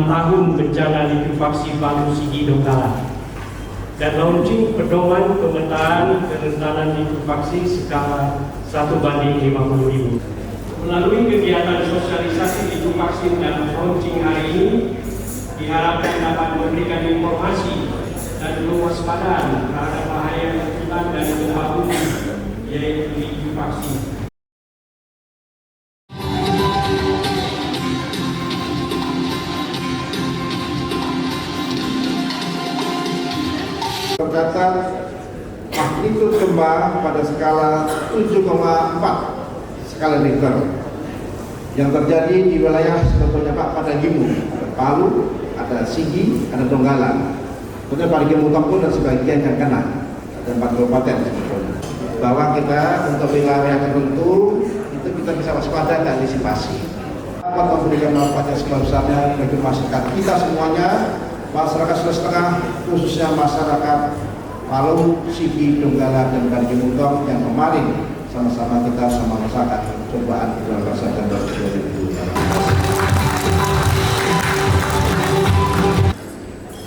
6 tahun bencana likuifaksi Palu Sigi Donggala dan launching pedoman pemetaan kerentanan likuifaksi skala 1:50.000. Melalui kegiatan sosialisasi likuifaksi dan launching hari ini diharapkan dapat memberikan informasi dan kewaspadaan terhadap bahaya lingkungan dan gempa bumi, yaitu likuifaksi. Tercatat magnitud gempa pada skala 7,4 skala Richter yang terjadi di wilayah sebetulnya Pak pada Gimu, ada Palu, ada Sigi, ada Donggala. Kemudian pada Gimu pun dan sebagian yang kena dan 4 kabupaten sebetulnya. Bahwa kita untuk wilayah tertentu itu kita bisa waspada dan antisipasi. Dapat memberikan manfaat yang sebesar-besarnya bagi masyarakat kita semuanya. Masyarakat Sulawesi Tengah, khususnya masyarakat Palu, Sigi, Donggala, dan Kalimantan yang kemarin sama-sama kita sama masyarakat cobaan bulan puasa dan 2020.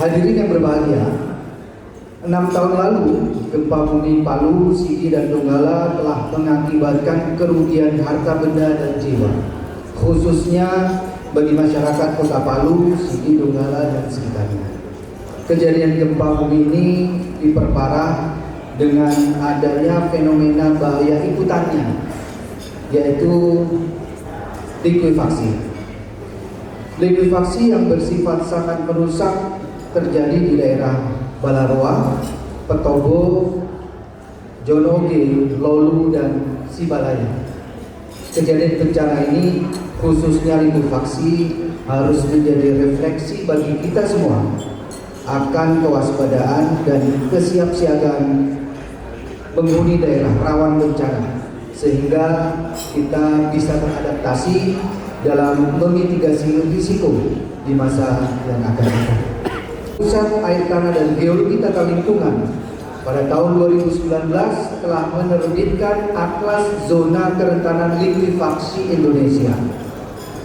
Hadirin yang berbahagia, 6 tahun lalu gempa bumi Palu, Sigi, dan Donggala telah mengakibatkan kerugian harta benda dan jiwa, khususnya bagi masyarakat Kota Palu, Sigi, Donggala, dan sekitarnya. Kejadian gempa bumi ini diperparah dengan adanya fenomena bahaya ikutannya, yaitu likuifaksi. Likuifaksi yang bersifat sangat merusak terjadi di daerah Balaroa, Petobo, Jonoge, Lolu, dan Sibalaya. Kejadian bencana ini khususnya likuifaksi harus menjadi refleksi bagi kita semua akan kewaspadaan dan kesiapsiagaan penghuni daerah rawan bencana, sehingga kita bisa beradaptasi dalam memitigasi risiko di masa yang akan datang. Pusat Air Tanah dan Geologi Tata Lingkungan pada tahun 2019 telah menerbitkan Atlas Zona Kerentanan Likuifaksi Indonesia.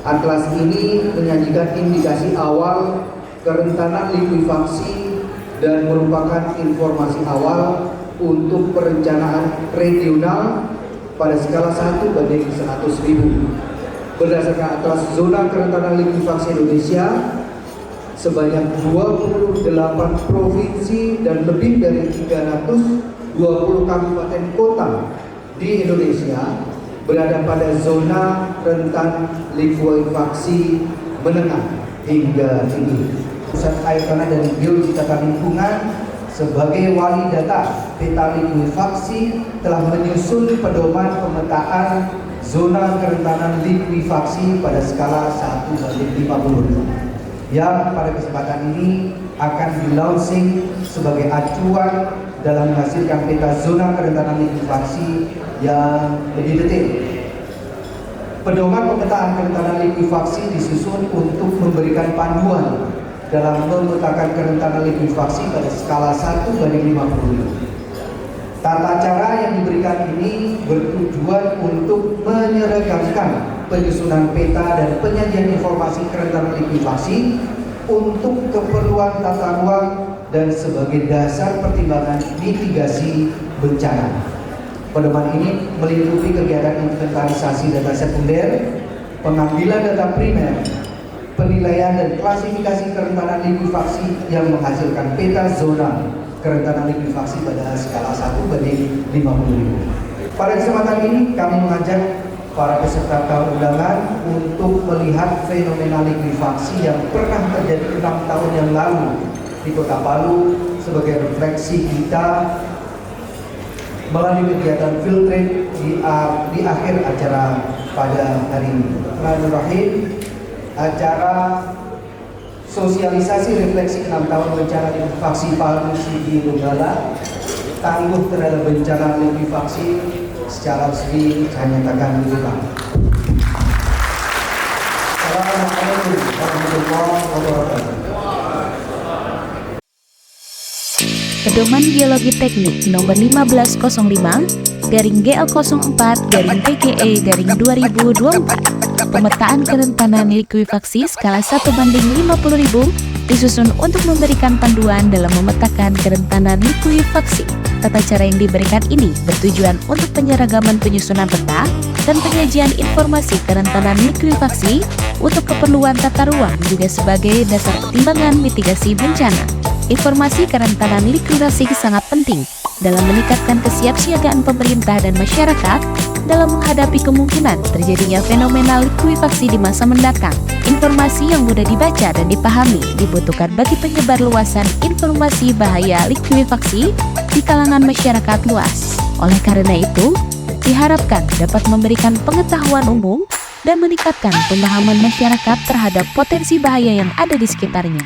Atlas ini menyajikan indikasi awal kerentanan likuifaksi dan merupakan informasi awal untuk perencanaan regional pada skala 1:100.000. Berdasarkan Atlas Zona Kerentanan Likuifaksi Indonesia, sebanyak 28 provinsi dan lebih dari 320 kabupaten kota di Indonesia berada pada zona rentan likuifaksi menengah hingga tinggi. Pusat Air Tanah dan Geologi Tata Lingkungan sebagai wali data peta likuifaksi telah menyusun pedoman pemetaan zona kerentanan likuifaksi pada skala 1:50 yang pada kesempatan ini akan di-launching sebagai acuan dalam menghasilkan peta zona kerentanan likuifaksi yang lebih detail. Pedoman pemetaan kerentanan likuifaksi disusun untuk memberikan panduan dalam memetakan kerentanan likuifaksi pada skala 1:50. Tata cara yang diberikan ini bertujuan untuk menyeragamkan penyusunan peta dan penyajian informasi kerentanan likuifaksi untuk keperluan tata ruang dan sebagai dasar pertimbangan mitigasi bencana. Pedoman ini meliputi kegiatan inventarisasi data sekunder, pengambilan data primer, penilaian dan klasifikasi kerentanan likuifaksi yang menghasilkan peta zona kerentanan likuifaksi pada skala 1:50.000. Pada kesempatan ini kami mengajak para peserta undangan untuk melihat fenomena likuifaksi yang pernah terjadi 6 tahun yang lalu di Kota Palu sebagai refleksi kita melalui kegiatan field trip di akhir acara pada hari ini. Bismillahirrahmanirrahim. Acara sosialisasi refleksi 6 tahun bencana likuifaksi Palu, Sigi, Donggala, tangguh terhadap bencana likuifaksi secara resmi saya nyatakan dibuka. Assalamualaikum warahmatullahi wabarakatuh. Pedoman Geologi Teknik nomor 1505 19-GL04-PKE-2024. Pemetaan kerentanan likuifaksi skala 1:50.000 disusun untuk memberikan panduan dalam memetakan kerentanan likuifaksi. Tata cara yang diberikan ini bertujuan untuk penyeragaman penyusunan peta dan penyajian informasi kerentanan likuifaksi untuk keperluan tata ruang juga sebagai dasar pertimbangan mitigasi bencana. Informasi kerentanan likuifaksi sangat penting dalam meningkatkan kesiapsiagaan pemerintah dan masyarakat dalam menghadapi kemungkinan terjadinya fenomena likuifaksi di masa mendatang. Informasi yang mudah dibaca dan dipahami dibutuhkan bagi penyebar luasan informasi bahaya likuifaksi di kalangan masyarakat luas. Oleh karena itu, diharapkan dapat memberikan pengetahuan umum dan meningkatkan pemahaman masyarakat terhadap potensi bahaya yang ada di sekitarnya.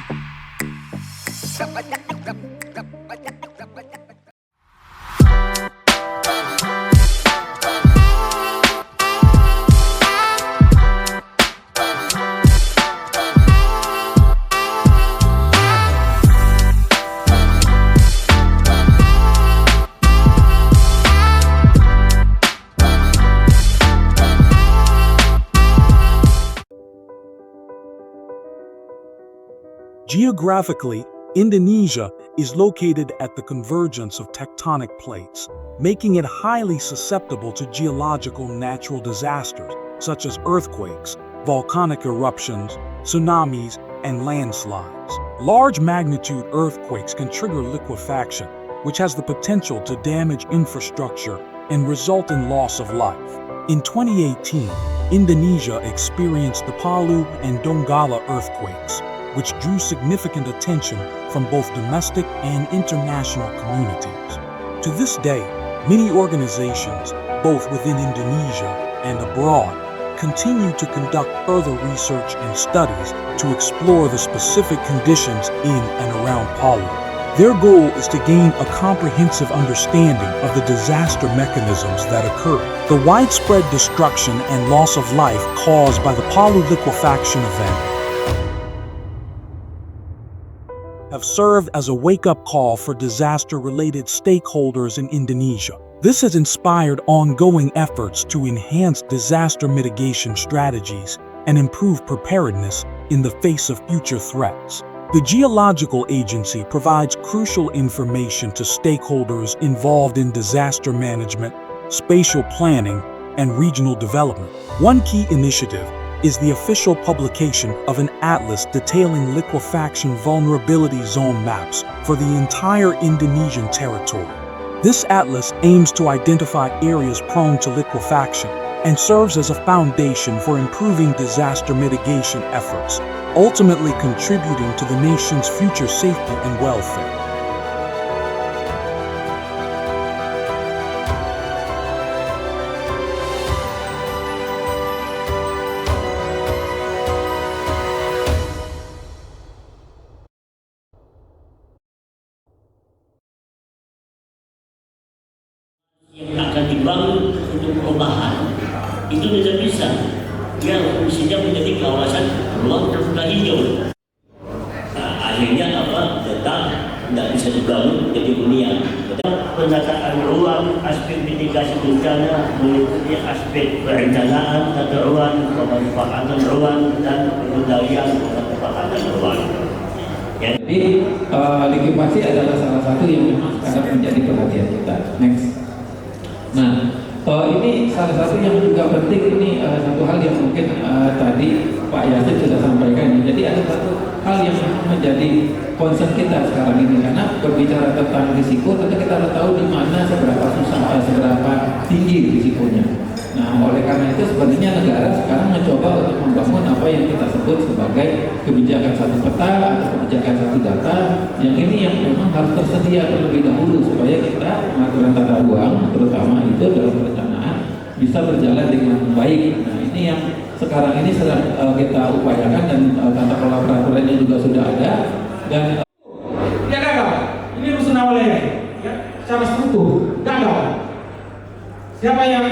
Geographically, Indonesia is located at the convergence of tectonic plates, making it highly susceptible to geological natural disasters such as earthquakes, volcanic eruptions, tsunamis, and landslides. Large magnitude earthquakes can trigger liquefaction, which has the potential to damage infrastructure and result in loss of life. In 2018, Indonesia experienced the Palu and Donggala earthquakes, which drew significant attention from both domestic and international communities. To this day, many organizations, both within Indonesia and abroad, continue to conduct further research and studies to explore the specific conditions in and around Palu. Their goal is to gain a comprehensive understanding of the disaster mechanisms that occur. The widespread destruction and loss of life caused by the Palu liquefaction event have served as a wake-up call for disaster-related stakeholders in Indonesia. This has inspired ongoing efforts to enhance disaster mitigation strategies and improve preparedness in the face of future threats. The Geological Agency provides crucial information to stakeholders involved in disaster management, spatial planning, and regional development. One key initiative is the official publication of an atlas detailing liquefaction vulnerability zone maps for the entire Indonesian territory. This atlas aims to identify areas prone to liquefaction and serves as a foundation for improving disaster mitigation efforts, ultimately contributing to the nation's future safety and welfare. Yang akan dibangun untuk perubahan itu tidak bisa. Dia fungsinya menjadi kawasan ruang terbuka hijau. Akhirnya apa? Tetap tidak bisa dibangun jadi hunian. Penataan ruang, aspek mitigasi bencana meliputi aspek perencanaan tata ruang, pemanfaatan ruang dan pengendalian pemanfaatan ruang. Jadi likuifaksi adalah salah satu yang memang sangat menjadi perhatian kita. Next. Nah, ini salah satu yang juga penting, ini satu hal yang mungkin tadi Pak Yasin sudah sampaikan. Jadi ada satu hal yang menjadi concern kita sekarang ini, karena berbicara tentang risiko, tentu kita harus tahu di mana seberapa susah, seberapa tinggi risikonya. Nah, oleh karena itu sebenarnya negara sekarang mencoba untuk membangun apa yang kita sebut sebagai kebijakan satu peta atau kebijakan satu data, yang ini yang memang harus tersedia terlebih dahulu supaya kita pengaturan tata ruang terutama itu dalam perencanaan bisa berjalan dengan baik. Nah, ini yang sekarang ini sedang kita upayakan, dan tata kelola peraturannya juga sudah ada. Dan ya gagal, ini rusun awalnya ya, secara struktur gagal. Siapa yang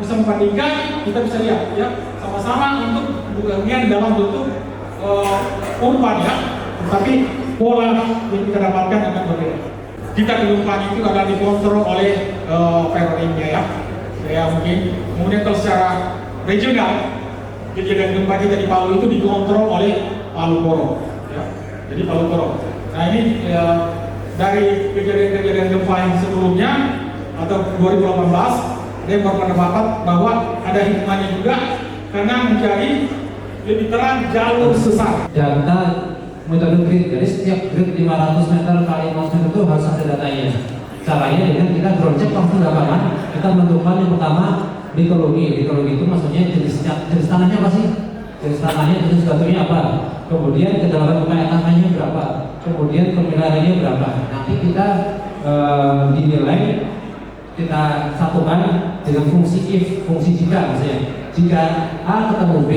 bisa membandingkan, kita bisa lihat ya, sama-sama untuk hunian dalam bentuk urban ya, tapi pola yang kita dapatkan akan berbeda. tingkat gempanya itu adalah dikontrol oleh Peroringnya ya mungkin. Kemudian kalau secara regional, kejadian gempa kita di Palu itu dikontrol oleh Palu Koro ya. Jadi Palu Koro. Nah ini dari kejadian-kejadian gempa yang sebelumnya atau 2018 ada yang berpendapat bahwa ada hikmahnya juga karena menjadi lebih terang jalur sesar. Data metode grid, jadi setiap grid 500 meter kali 500 meter itu harus ada datanya. Caranya dengan kita ground check langsung lapangan, kita menentukan yang pertama litologi. Litologi itu maksudnya jenis tanahnya apa sih? Jenis tanahnya, jenis batunya apa? Kemudian kedalaman upaya tanahnya berapa? Kemudian kemineralnya berapa? Nanti kita dinilai, kita satukan dengan fungsi if, fungsi jika maksudnya. Jika A ketemu B,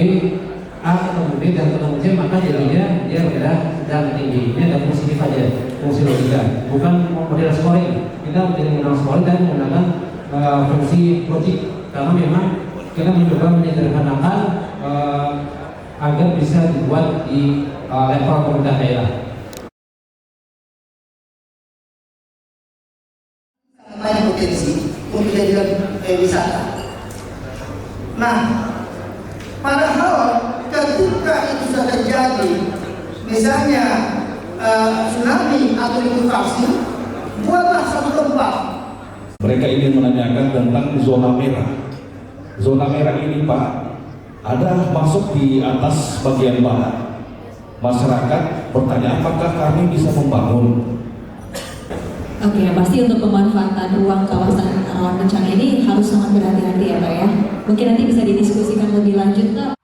dan ketemu C, maka jadinya dia berada sedang tinggi. Ini ada fungsi if aja, fungsi logika, bukan model scoring. Kita tidak menggunakan scoring dan menggunakan fungsi logik, karena memang kita mencoba menyederhanakan agar bisa dibuat di level pemerintah daerah. Main potensi untuk dijadikan wisata. Nah, padahal ketika itu sudah terjadi, misalnya tsunami atau likuifaksi, buatlah satu tempat. Mereka ingin menanyakan tentang zona merah. Zona merah ini Pak, ada masuk di atas bagian barat. Masyarakat bertanya apakah kami bisa membangun. Oke, pasti untuk pemanfaatan ruang kawasan rawan bencana ini harus sangat berhati-hati ya Pak ya. Mungkin nanti bisa didiskusikan lebih lanjut Pak.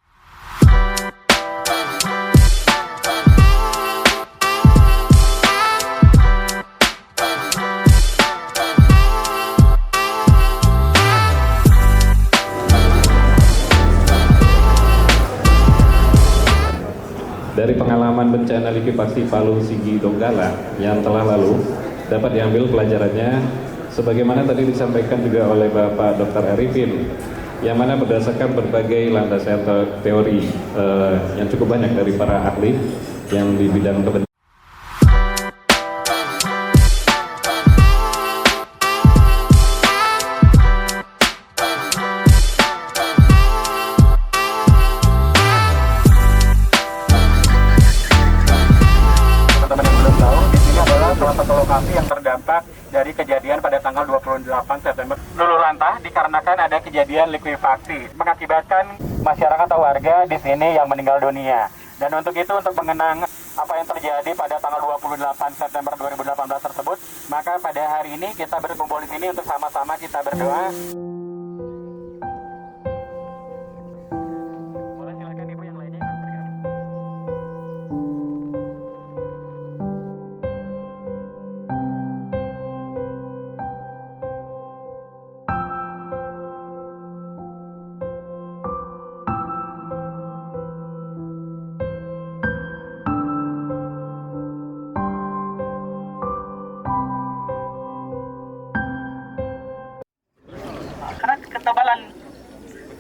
Dari pengalaman bencana likuifaksi Palu Sigi Donggala yang telah lalu, dapat diambil pelajarannya sebagaimana tadi disampaikan juga oleh Bapak Dr. Arifin, yang mana berdasarkan berbagai landasan teori yang cukup banyak dari para ahli yang di bidang kebencanaan. Yang terdampak dari kejadian pada tanggal 28 September luluh lantah dikarenakan ada kejadian likuifaksi mengakibatkan masyarakat atau warga di sini yang meninggal dunia. Dan untuk itu, untuk mengenang apa yang terjadi pada tanggal 28 September 2018 tersebut, maka pada hari ini kita berkumpul di sini untuk sama-sama kita berdoa. Karena ketebalan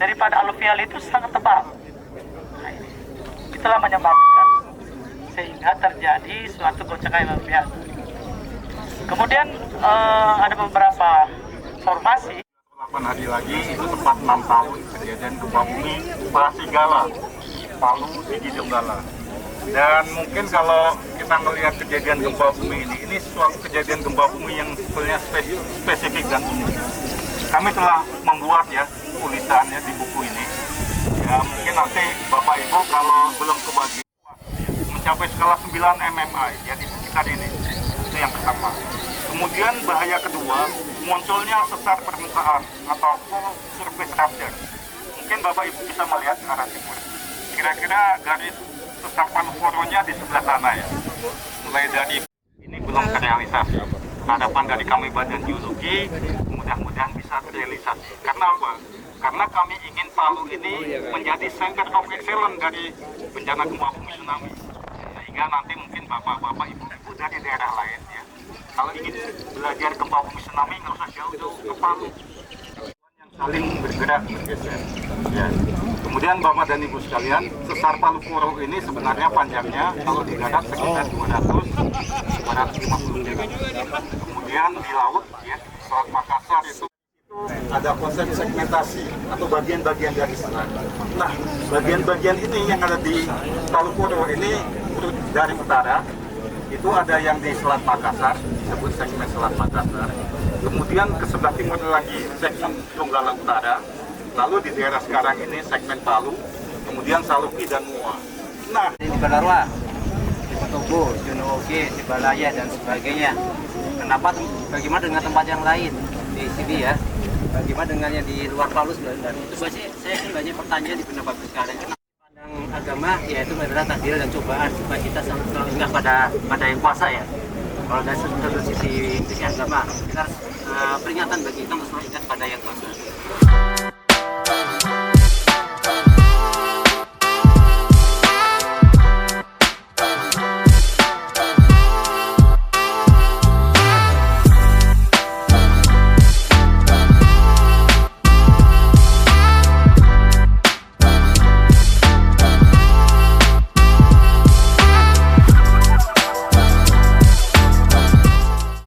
daripada aluvial itu sangat tebal. Nah, itulah menyebabkan sehingga terjadi suatu goncangan yang luar biasa. Kemudian ada beberapa formasi. 8 hari lagi itu tepat 6 tahun kejadian gempa bumi Prasigala, Palu Sigi Donggala. Dan mungkin kalau kita melihat kejadian gempa bumi ini suatu kejadian gempa bumi yang sebenarnya spesifik dan umum. Kami telah membuat ya tulisannya di buku ini. Ya mungkin nanti Bapak Ibu kalau belum kebagi mencapai skala 9 MMI ya di sekitar ini. Itu yang pertama. Kemudian bahaya kedua, munculnya sesar permukaan atau full surface rupture. Mungkin Bapak Ibu bisa melihat ke arah timur. Kira-kira garis sesapan foronya di sebelah sana ya. Mulai dari ini belum terrealisasi. Harapan dari kami Badan Geologi mudah-mudahan bisa terrealisasi. Karena apa? Karena kami ingin Palu ini menjadi center of excellence dari bencana gempa bumi tsunami. Sehingga nanti mungkin bapak-bapak, ibu-ibu dari daerah lain ya, kalau ingin belajar gempa bumi tsunami nggak usah jauh-jauh ke Palu. Yang saling bergerak bergeser. Ya. Kemudian Bapak dan Ibu sekalian, sesar Palu Koro ini sebenarnya panjangnya kalau di darat sekitar 250 meter. Kemudian di laut, ya, Selat Makassar itu ada konsep segmentasi atau bagian-bagian dari selat. Nah, bagian-bagian ini yang ada di Palu Koro ini dari utara, itu ada yang di Selat Makassar, disebut segmen Selat Makassar. Kemudian ke sebelah timur lagi segmen Donggala Utara. Lalu di daerah sekarang ini segmen Palu, kemudian Saluki dan Mua. Nah, di Balarwa, di Petobo, Junoge, di Balaya dan sebagainya. Kenapa? Bagaimana dengan tempat yang lain di sini ya? Bagaimana dengan yang di luar Palu sebenarnya? Itu saya banyak pertanyaan di benak bagus sekalian. Pandang agama yaitu adalah takdir dan cobaan supaya kita selalu ingat pada yang kuasa ya. Kalau dari sisi agama, kita harus peringatan bagi kita selalu ingat pada yang kuasa.